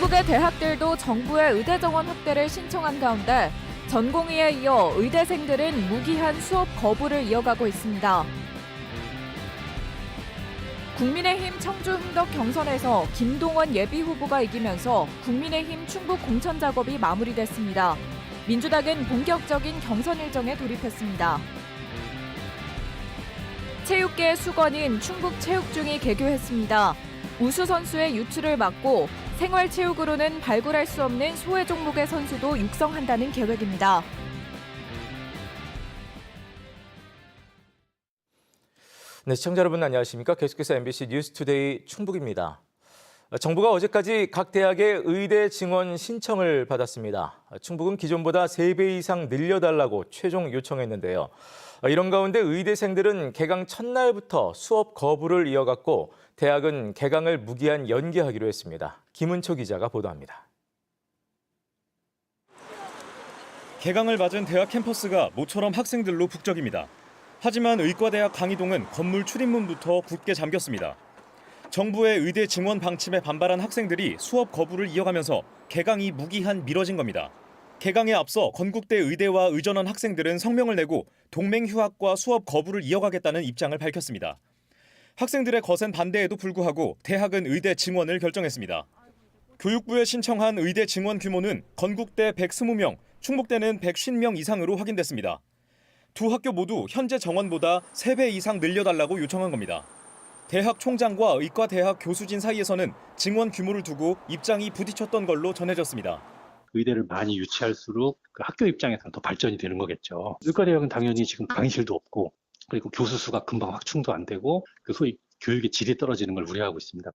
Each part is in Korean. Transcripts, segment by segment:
전국의 대학들도 정부의 의대 정원 확대를 신청한 가운데 전공의에 이어 의대생들은 무기한 수업 거부를 이어가고 있습니다. 국민의힘 청주 흥덕 경선에서 김동원 예비후보가 이기면서 국민의힘 충북 공천 작업이 마무리됐습니다. 민주당은 본격적인 경선 일정에 돌입했습니다. 체육계 수건인 충북체육중이 개교했습니다. 우수 선수의 유출을 막고 생활체육으로는 발굴할 수 없는 소외 종목의 선수도 육성한다는 계획입니다. 네, 시청자 여러분 안녕하십니까? 계속해서 MBC 뉴스투데이 충북입니다. 정부가 어제까지 각 대학의 의대 증원 신청을 받았습니다. 충북은 기존보다 3배 이상 늘려달라고 최종 요청했는데요. 이런 가운데 의대생들은 개강 첫날부터 수업 거부를 이어갔고 대학은 개강을 무기한 연기하기로 했습니다. 김은초 기자가 보도합니다. 개강을 맞은 대학 캠퍼스가 모처럼 학생들로 북적입니다. 하지만 의과대학 강의동은 건물 출입문부터 굳게 잠겼습니다. 정부의 의대 증원 방침에 반발한 학생들이 수업 거부를 이어가면서 개강이 무기한 미뤄진 겁니다. 개강에 앞서 건국대 의대와 의전원 학생들은 성명을 내고 동맹 휴학과 수업 거부를 이어가겠다는 입장을 밝혔습니다. 학생들의 거센 반대에도 불구하고 대학은 의대 증원을 결정했습니다. 교육부에 신청한 의대 증원 규모는 건국대 120명, 충북대는 150명 이상으로 확인됐습니다. 두 학교 모두 현재 정원보다 3배 이상 늘려달라고 요청한 겁니다. 대학 총장과 의과대학 교수진 사이에서는 증원 규모를 두고 입장이 부딪혔던 걸로 전해졌습니다. 의대를 많이 유치할수록 그 학교 입장에서는 더 발전이 되는 거겠죠. 의과대학은 당연히 지금 강의실도 없고 그리고 교수 수가 금방 확충도 안 되고 그 소위 교육의 질이 떨어지는 걸 우려하고 있습니다.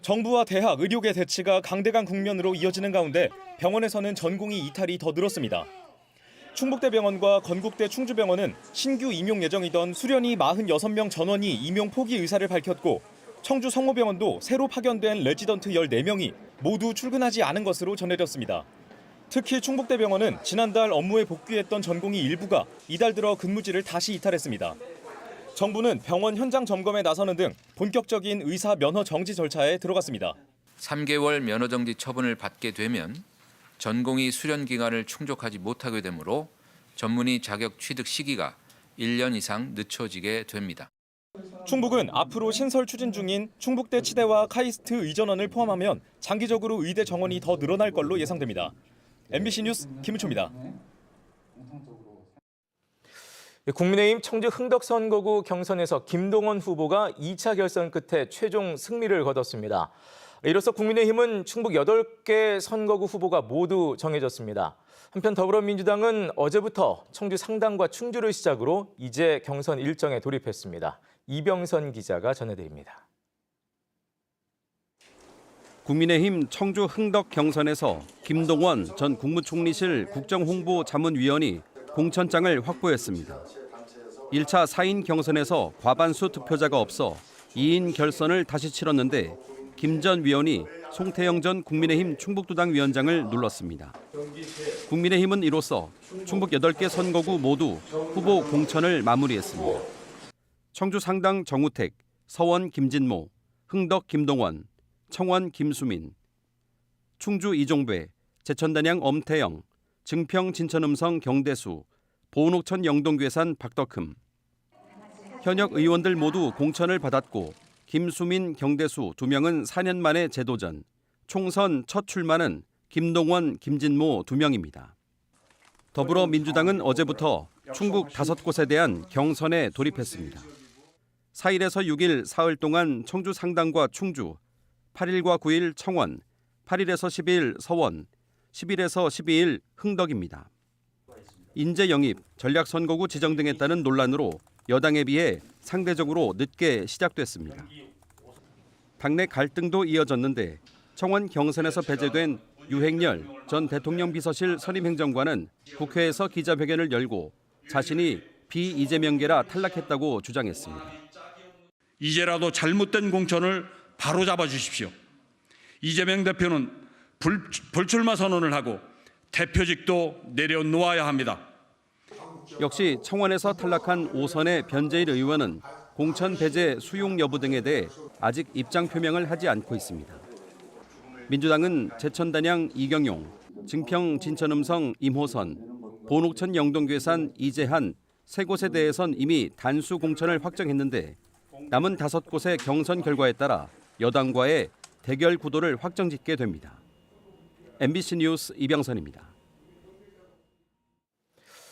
정부와 대학, 의료계 대치가 강대강 국면으로 이어지는 가운데 병원에서는 전공의 이탈이 더 늘었습니다. 충북대병원과 건국대 충주병원은 신규 임용 예정이던 수련의 46명 전원이 임용 포기 의사를 밝혔고 청주 성모병원도 새로 파견된 레지던트 14명이 모두 출근하지 않은 것으로 전해졌습니다. 특히 충북대병원은 지난달 업무에 복귀했던 전공의 일부가 이달 들어 근무지를 다시 이탈했습니다. 정부는 병원 현장 점검에 나서는 등 본격적인 의사 면허 정지 절차에 들어갔습니다. 3개월 면허 정지 처분을 받게 되면 전공의 수련 기간을 충족하지 못하게 되므로 전문의 자격 취득 시기가 1년 이상 늦춰지게 됩니다. 충북은 앞으로 신설 추진 중인 충북대 치대와 카이스트 의전원을 포함하면 장기적으로 의대 정원이 더 늘어날 걸로 예상됩니다. MBC 뉴스 김은초입니다. 국민의힘 청주 흥덕 선거구 경선에서 김동원 후보가 2차 결선 끝에 최종 승리를 거뒀습니다. 이로써 국민의힘은 충북 8개 선거구 후보가 모두 정해졌습니다. 한편 더불어민주당은 어제부터 청주 상당과 충주를 시작으로 이제 경선 일정에 돌입했습니다. 이병선 기자가 전해드립니다. 국민의힘 청주 흥덕 경선에서 김동원 전 국무총리실 국정홍보자문위원이 공천장을 확보했습니다. 1차 4인 경선에서 과반수 득표자가 없어 2인 결선을 다시 치렀는데 김 전 위원이 송태영 전 국민의힘 충북도당 위원장을 눌렀습니다. 국민의힘은 이로써 충북 8개 선거구 모두 후보 공천을 마무리했습니다. 청주 상당 정우택, 서원 김진모, 흥덕 김동원, 청원 김수민, 충주 이종배, 제천단양 엄태영, 증평 진천음성 경대수, 보은옥천 영동괴산 박덕흠. 현역 의원들 모두 공천을 받았고 김수민, 경대수 2명은 4년 만에 재도전, 총선 첫 출마는 김동원, 김진모 2명입니다. 더불어민주당은 어제부터 충북 5곳에 대한 경선에 돌입했습니다. 4일에서 6일 사흘 동안 청주 상당과 충주, 8일과 9일 청원, 8일에서 10일 서원, 10일에서 12일 흥덕입니다. 인재 영입, 전략선거구 지정 등에 따른 논란으로 여당에 비해 상대적으로 늦게 시작됐습니다. 당내 갈등도 이어졌는데 청원 경선에서 배제된 유행열 전 대통령 비서실 선임행정관은 국회에서 기자회견을 열고 자신이 비이재명계라 탈락했다고 주장했습니다. 이제라도 잘못된 공천을 바로잡아 주십시오. 이재명 대표는 불출마 선언을 하고 대표직도 내려놓아야 합니다. 역시 청원에서 탈락한 5선의 변재일 의원은 공천 배제 수용 여부 등에 대해 아직 입장 표명을 하지 않고 있습니다. 민주당은 제천단양 이경용, 증평 진천음성 임호선, 보녹천 영동괴산 이재한 세 곳에 대해선 이미 단수 공천을 확정했는데 남은 5곳의 경선 결과에 따라 여당과의 대결 구도를 확정짓게 됩니다. MBC 뉴스 이병선입니다.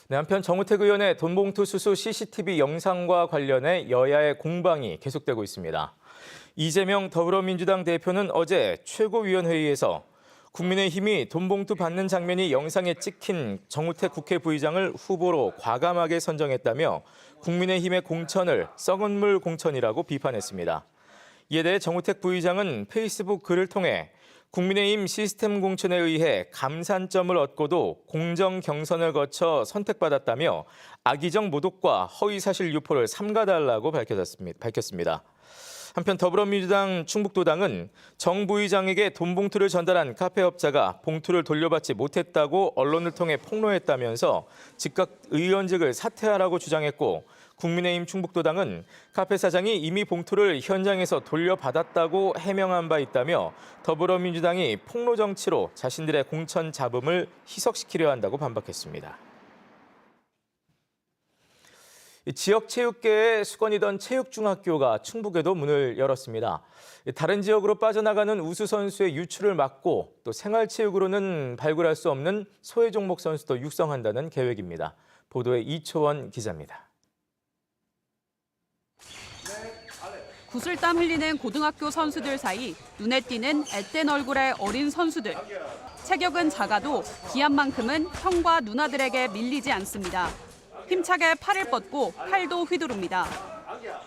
네, 한편 정우택 의원의 돈봉투 수수 CCTV 영상과 관련해 여야의 공방이 계속되고 있습니다. 이재명 더불어민주당 대표는 어제 최고위원회의에서 국민의힘이 돈봉투 받는 장면이 영상에 찍힌 정우택 국회 부의장을 후보로 과감하게 선정했다며 국민의힘의 공천을 썩은 물 공천이라고 비판했습니다. 이에 대해 정우택 부의장은 페이스북 글을 통해 국민의힘 시스템 공천에 의해 감산점을 얻고도 공정 경선을 거쳐 선택받았다며 악의적 모독과 허위사실 유포를 삼가달라고 밝혔습니다. 한편 더불어민주당 충북도당은 정 부의장에게 돈 봉투를 전달한 카페업자가 봉투를 돌려받지 못했다고 언론을 통해 폭로했다면서 즉각 의원직을 사퇴하라고 주장했고, 국민의힘 충북도당은 카페 사장이 이미 봉투를 현장에서 돌려받았다고 해명한 바 있다며 더불어민주당이 폭로 정치로 자신들의 공천 잡음을 희석시키려 한다고 반박했습니다. 지역 체육계의 수건이던 체육중학교가 충북에도 문을 열었습니다. 다른 지역으로 빠져나가는 우수 선수의 유출을 막고 또 생활체육으로는 발굴할 수 없는 소외 종목 선수도 육성한다는 계획입니다. 보도에 이초원 기자입니다. 구슬땀 흘리는 고등학교 선수들 사이 눈에 띄는 앳된 얼굴의 어린 선수들. 체격은 작아도 기합만큼은 형과 누나들에게 밀리지 않습니다. 힘차게 팔을 뻗고 팔도 휘두릅니다.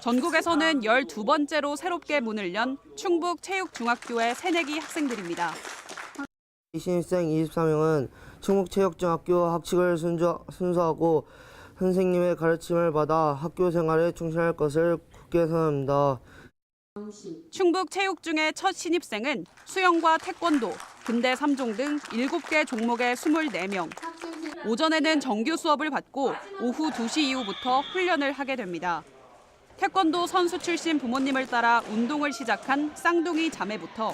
전국에서는 12번째로 새롭게 문을 연 충북 체육중학교의 새내기 학생들입니다. 신입생 24명은 충북체육중학교 합칙을 순수하고 선생님의 가르침을 받아 학교 생활에 충실할 것을 굳게 선언합니다. 충북체육중의 첫 신입생은 수영과 태권도, 근대 3종 등 7개 종목의 24명. 오전에는 정규 수업을 받고 오후 2시 이후부터 훈련을 하게 됩니다. 태권도 선수 출신 부모님을 따라 운동을 시작한 쌍둥이 자매부터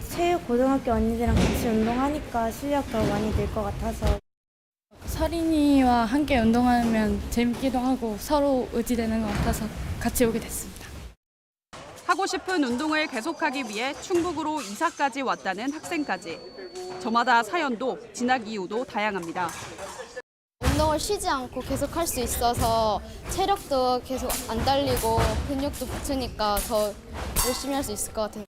체육 고등학교 언니들이랑 같이 운동하니까 실력 더 많이 늘 것 같아서 서린이와 함께 운동하면 재밌기도 하고 서로 의지되는 것 같아서 같이 오게 됐습니다. 하고 싶은 운동을 계속하기 위해 충북으로 이사까지 왔다는 학생까지. 저마다 사연도 진학 이유도 다양합니다. 운동을 쉬지 않고 계속 할 수 있어서 체력도 계속 안 딸리고 근육도 붙으니까 더 열심히 할 수 있을 것 같아요.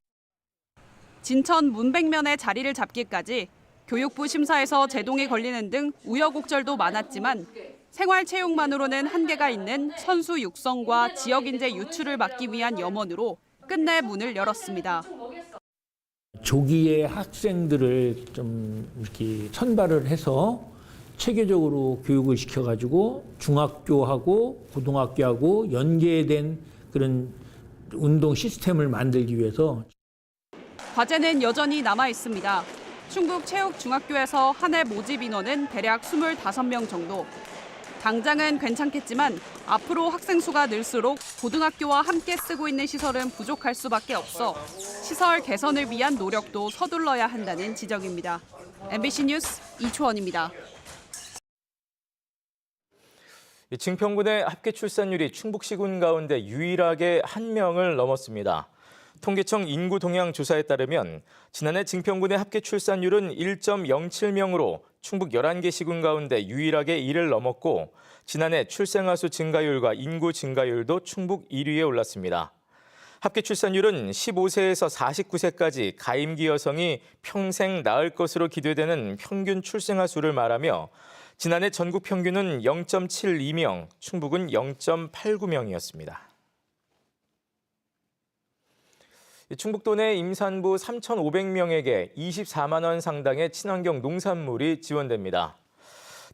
진천 문백면의 자리를 잡기까지 교육부 심사에서 제동이 걸리는 등 우여곡절도 많았지만 생활체육만으로는 한계가 있는 선수 육성과 지역인재 유출을 막기 위한 염원으로 끝내 문을 열었습니다. 조기에 학생들을 좀 이렇게 선발을 해서 체계적으로 교육을 시켜가지고 중학교하고 고등학교하고 연계된 그런 운동 시스템을 만들기 위해서 과제는 여전히 남아 있습니다. 충북체육중학교에서 한 해 모집 인원은 대략 25명 정도. 당장은 괜찮겠지만 앞으로 학생 수가 늘수록 고등학교와 함께 쓰고 있는 시설은 부족할 수밖에 없어 시설 개선을 위한 노력도 서둘러야 한다는 지적입니다. MBC 뉴스 이초원입니다. 증평군의 합계 출산율이 충북시군 가운데 유일하게 1명을 넘었습니다. 통계청 인구 동향 조사에 따르면 지난해 증평군의 합계 출산율은 1.07명으로 충북 11개 시군 가운데 유일하게 1을 넘었고 지난해 출생아 수 증가율과 인구 증가율도 충북 1위에 올랐습니다. 합계 출산율은 15세에서 49세까지 가임기 여성이 평생 낳을 것으로 기대되는 평균 출생아 수를 말하며 지난해 전국 평균은 0.72명, 충북은 0.89명이었습니다. 충북도 내 임산부 3,500명에게 24만 원 상당의 친환경 농산물이 지원됩니다.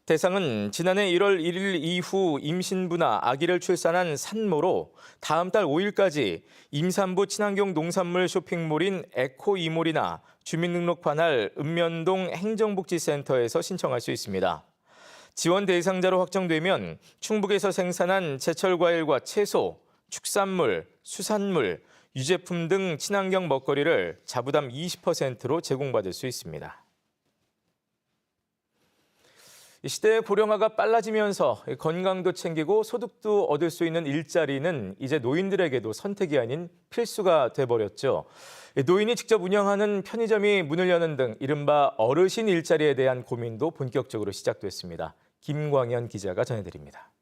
대상은 지난해 1월 1일 이후 임신부나 아기를 출산한 산모로 다음 달 5일까지 임산부 친환경 농산물 쇼핑몰인 에코이몰이나 주민등록 관할 읍면동 행정복지센터에서 신청할 수 있습니다. 지원 대상자로 확정되면 충북에서 생산한 제철 과일과 채소, 축산물, 수산물, 유제품 등 친환경 먹거리를 자부담 20%로 제공받을 수 있습니다. 시대의 고령화가 빨라지면서 건강도 챙기고 소득도 얻을 수 있는 일자리는 이제 노인들에게도 선택이 아닌 필수가 돼버렸죠. 노인이 직접 운영하는 편의점이 문을 여는 등 이른바 어르신 일자리에 대한 고민도 본격적으로 시작됐습니다. 김광현 기자가 전해드립니다.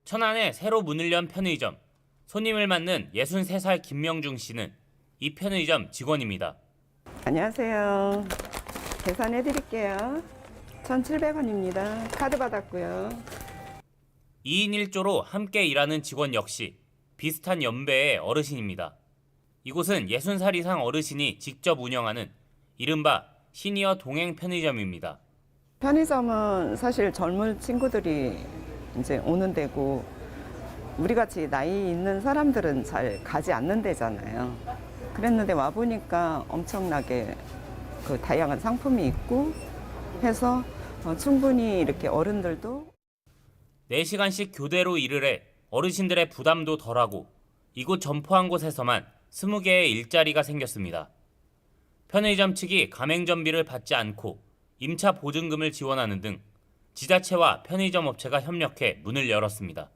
천안에 새로 문을 연 편의점. 손님을 맞는 63살 김명중 씨는 이 편의점 직원입니다. 안녕하세요. 계산해 드릴게요. 1,700원입니다. 카드 받았고요. 2인 1조로 함께 일하는 직원 역시 비슷한 연배의 어르신입니다. 이곳은 60살 이상 어르신이 직접 운영하는 이른바 시니어 동행 편의점입니다. 편의점은 사실 젊은 친구들이 이제 오는 데고 우리 같이 나이 있는 사람들은 잘 가지 않는 데잖아요. 그랬는데 와 보니까 엄청나게 그 다양한 상품이 있고 해서 충분히 이렇게 어른들도 4시간씩 교대로 일을 해 어르신들의 부담도 덜하고 이곳 점포 한 곳에서만 20개의 일자리가 생겼습니다. 편의점 측이 가맹점비를 받지 않고 임차 보증금을 지원하는 등 지자체와 편의점 업체가 협력해 문을 열었습니다.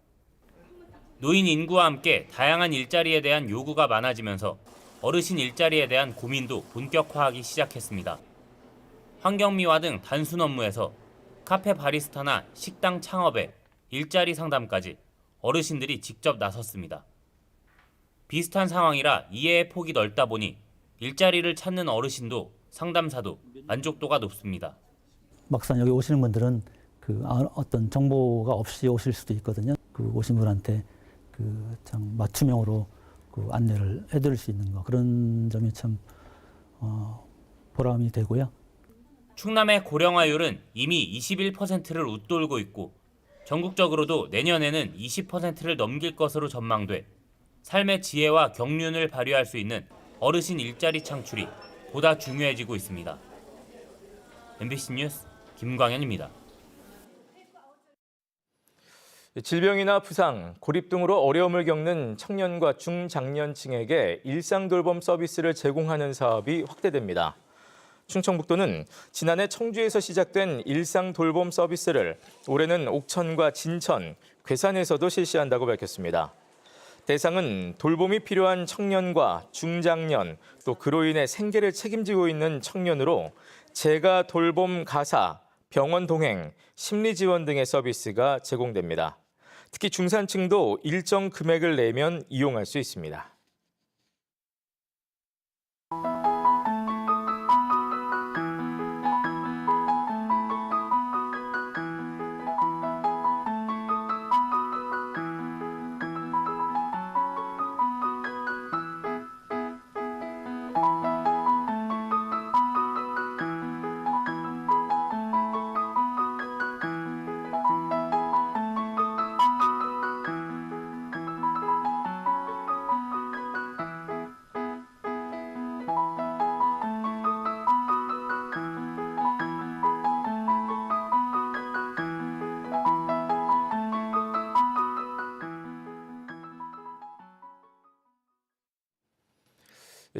노인 인구와 함께 다양한 일자리에 대한 요구가 많아지면서 어르신 일자리에 대한 고민도 본격화하기 시작했습니다. 환경미화 등 단순 업무에서 카페 바리스타나 식당 창업에 일자리 상담까지 어르신들이 직접 나섰습니다. 비슷한 상황이라 이해의 폭이 넓다 보니 일자리를 찾는 어르신도 상담사도 만족도가 높습니다. 막상 여기 오시는 분들은 어떤 정보가 없이 오실 수도 있거든요. 오신 분한테 참 맞춤형으로 안내를 해드릴 수 있는 거, 그런 점이 참 보람이 되고요. 충남의 고령화율은 이미 21%를 웃돌고 있고 전국적으로도 내년에는 20%를 넘길 것으로 전망돼 삶의 지혜와 경륜을 발휘할 수 있는 어르신 일자리 창출이 보다 중요해지고 있습니다. MBC 뉴스 김광현입니다. 질병이나 부상, 고립 등으로 어려움을 겪는 청년과 중장년층에게 일상돌봄 서비스를 제공하는 사업이 확대됩니다. 충청북도는 지난해 청주에서 시작된 일상돌봄 서비스를 올해는 옥천과 진천, 괴산에서도 실시한다고 밝혔습니다. 대상은 돌봄이 필요한 청년과 중장년, 또 그로 인해 생계를 책임지고 있는 청년으로 재가 돌봄 가사, 병원 동행, 심리 지원 등의 서비스가 제공됩니다. 특히 중산층도 일정 금액을 내면 이용할 수 있습니다.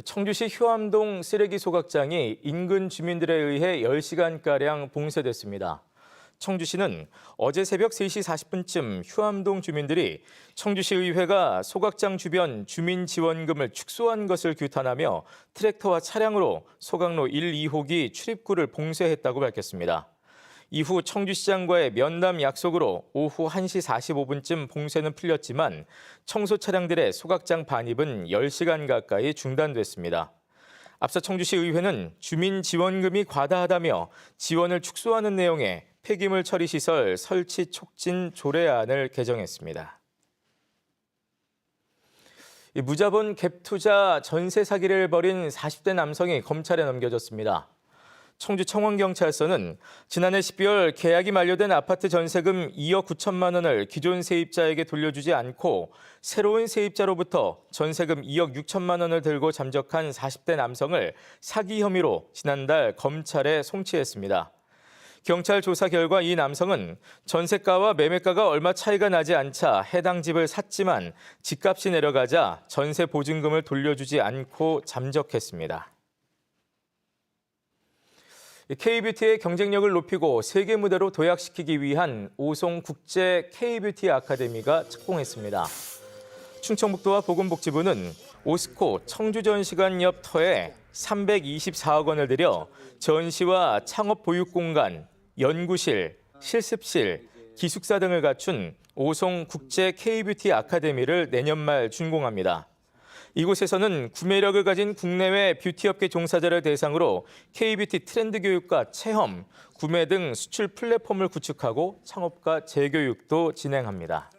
청주시 효암동 쓰레기 소각장이 인근 주민들에 의해 10시간가량 봉쇄됐습니다. 청주시는 어제 새벽 3시 40분쯤 효암동 주민들이 청주시의회가 소각장 주변 주민 지원금을 축소한 것을 규탄하며 트랙터와 차량으로 소각로 1, 2호기 출입구를 봉쇄했다고 밝혔습니다. 이후 청주시장과의 면담 약속으로 오후 1시 45분쯤 봉쇄는 풀렸지만 청소 차량들의 소각장 반입은 10시간 가까이 중단됐습니다. 앞서 청주시의회는 주민 지원금이 과다하다며 지원을 축소하는 내용의 폐기물 처리 시설 설치 촉진 조례안을 개정했습니다. 무자본 갭 투자 전세 사기를 벌인 40대 남성이 검찰에 넘겨졌습니다. 청주 청원경찰서는 지난해 12월 계약이 만료된 아파트 전세금 2억 9천만 원을 기존 세입자에게 돌려주지 않고 새로운 세입자로부터 전세금 2억 6천만 원을 들고 잠적한 40대 남성을 사기 혐의로 지난달 검찰에 송치했습니다. 경찰 조사 결과 이 남성은 전세가와 매매가가 얼마 차이가 나지 않자 해당 집을 샀지만 집값이 내려가자 전세 보증금을 돌려주지 않고 잠적했습니다. K-뷰티의 경쟁력을 높이고 세계 무대로 도약시키기 위한 오송 국제 K-뷰티 아카데미가 착공했습니다. 충청북도와 보건복지부는 오스코 청주전시관 옆 터에 324억 원을 들여 전시와 창업 보육 공간, 연구실, 실습실, 기숙사 등을 갖춘 오송 국제 K-뷰티 아카데미를 내년 말 준공합니다. 이곳에서는 구매력을 가진 국내외 뷰티업계 종사자를 대상으로 K-뷰티 트렌드 교육과 체험, 구매 등 수출 플랫폼을 구축하고 창업과 재교육도 진행합니다.